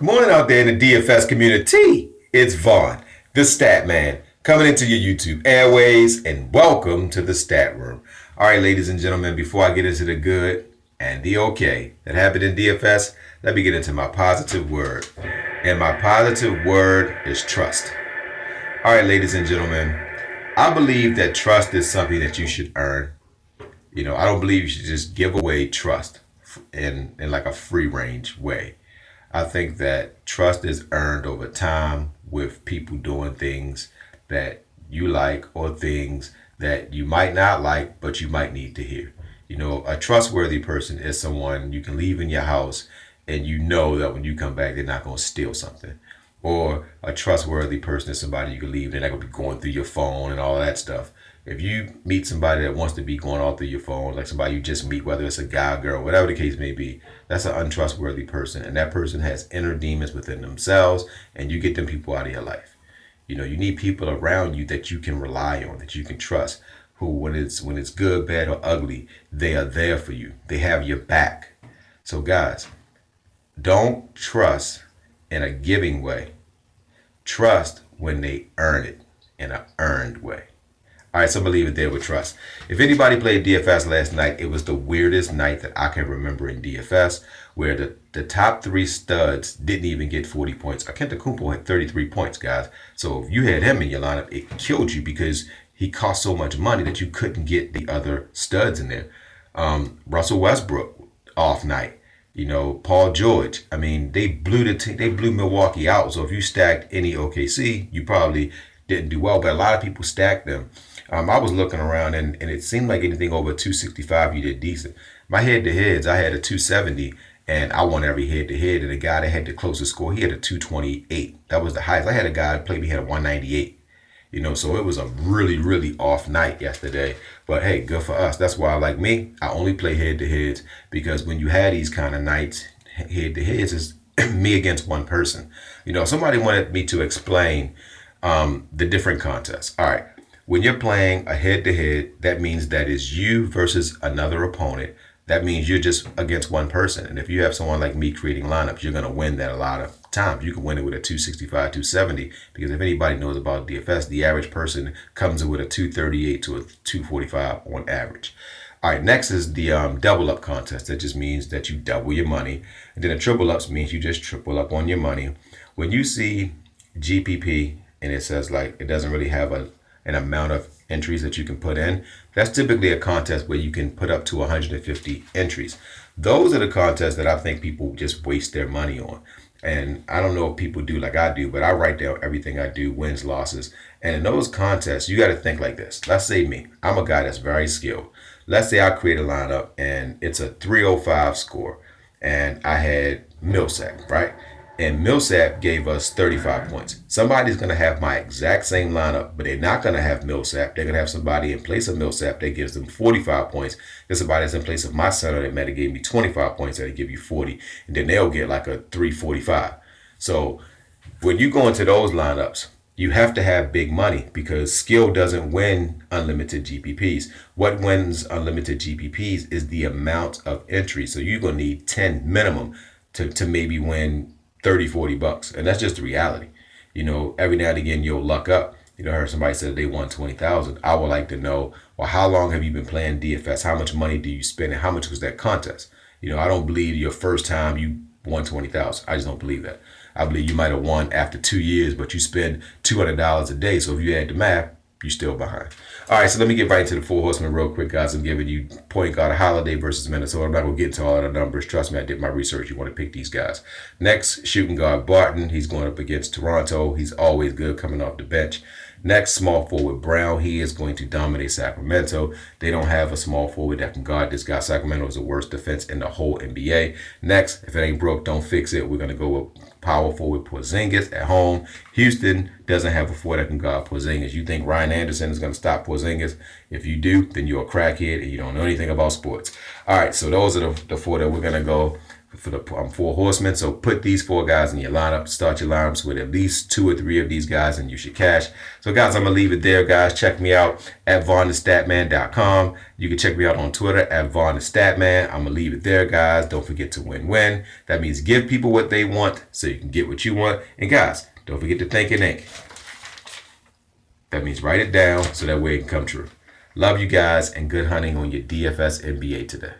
Good morning out there in the DFS community. It's Vaughn, the Stat Man, coming into your YouTube airways, and welcome to the Stat Room. All right, ladies and gentlemen, before I get into the good and the okay that happened in DFS, let me get into my positive word. And my positive word is trust. All right, ladies and gentlemen, I believe that trust is something that you should earn. I don't believe you should just give away trust in like a free range way. I think that trust is earned over time with people doing things that you like or things that you might not like, but you might need to hear. A trustworthy person is someone you can leave in your house and you know that when you come back, they're not going to steal something. Or a trustworthy person is somebody you can leave, they're not going to be going through your phone and all that stuff. If you meet somebody that wants to be going all through your phone, like somebody you just meet, whether it's a guy, girl, whatever the case may be, that's an untrustworthy person. And that person has inner demons within themselves, and you get them people out of your life. You need people around you that you can rely on, that you can trust, who when it's good, bad, or ugly, they are there for you. They have your back. So guys, don't trust in a giving way. Trust when they earn it in an earned way. All right, so I'm going to leave it there with trust. If anybody played DFS last night, it was the weirdest night that I can remember in DFS, where the top three studs didn't even get 40 points. Akentakumpo had 33 points, guys. So if you had him in your lineup, it killed you because he cost so much money that you couldn't get the other studs in there. Russell Westbrook, off night. Paul George. I mean, they blew Milwaukee out. So if you stacked any OKC, you probably didn't do well. But a lot of people stacked them. I was looking around and it seemed like anything over 265 you did decent. My head-to-heads, I had a 270 and I won every head-to-head. And the guy that had the closest score, he had a 228. That was the highest. I had a guy that played me, had a 198. So it was a really, really off night yesterday. But hey, good for us. That's why, like me, I only play head-to-heads because when you had these kind of nights, head-to-heads is me against one person. Somebody wanted me to explain the different contests. All right. When you're playing a head-to-head, that means that is you versus another opponent. That means you're just against one person. And if you have someone like me creating lineups, you're going to win that a lot of times. You can win it with a 265, 270, because if anybody knows about DFS, the average person comes in with a 238 to a 245 on average. All right, next is the double up contest. That just means that you double your money. And then a triple ups means you just triple up on your money. When you see GPP and it says like it doesn't really have an amount of entries that you can put in, that's typically a contest where you can put up to 150 entries. Those are the contests that I think people just waste their money on. And I don't know if people do like I do, but I write down everything I do, wins, losses. And in those contests, you got to think like this. Let's say me, I'm a guy that's very skilled. Let's say I create a lineup and it's a 305 score and I had Millsap, right? And Millsap gave us 35 points. Somebody's going to have my exact same lineup, but they're not going to have Millsap. They're going to have somebody in place of Millsap that gives them 45 points. There's somebody that's in place of my center that might have gave me 25 points that give you 40. And then they'll get like a 345. So when you go into those lineups, you have to have big money because skill doesn't win unlimited GPPs. What wins unlimited GPPs is the amount of entries. So you're going to need 10 minimum to maybe win 30, 40 bucks. And that's just the reality. Every now and again, you'll luck up. I heard somebody said they won 20,000. I would like to know, well, how long have you been playing DFS? How much money do you spend and how much was that contest? I don't believe your first time you won 20,000. I just don't believe that. I believe you might have won after 2 years, but you spend $200 a day. So if you add the math, you're still behind. All right, so let me get right into the four horsemen real quick, guys. I'm giving you point guard Holiday versus Minnesota. I'm not going to get into all of the numbers. Trust me, I did my research. You want to pick these guys. Next, shooting guard Barton. He's going up against Toronto. He's always good coming off the bench. Next, small forward Brown. He is going to dominate Sacramento. They don't have a small forward that can guard this guy. Sacramento is the worst defense in the whole NBA. Next, if it ain't broke, don't fix it. We're going to go with power forward Porzingis at home. Houston doesn't have a forward that can guard Porzingis. You think Ryan Anderson is going to stop Porzingis? If you do, then you're a crackhead and you don't know anything about sports. All right, so those are the four that we're going to go for the 4 horsemen. So put these 4 guys in your lineup. Start your lineups with at least 2 or 3 of these guys, and you should cash. So guys, I'm gonna leave it there, guys. Check me out at VonTheStatman.com. You can check me out on Twitter at VonTheStatman. I'm gonna leave it there, guys. Don't forget to win-win. That means give people what they want so you can get what you want. And guys, don't forget to think and ink. That means write it down so that way it can come true. Love you guys, and good hunting on your DFS NBA today.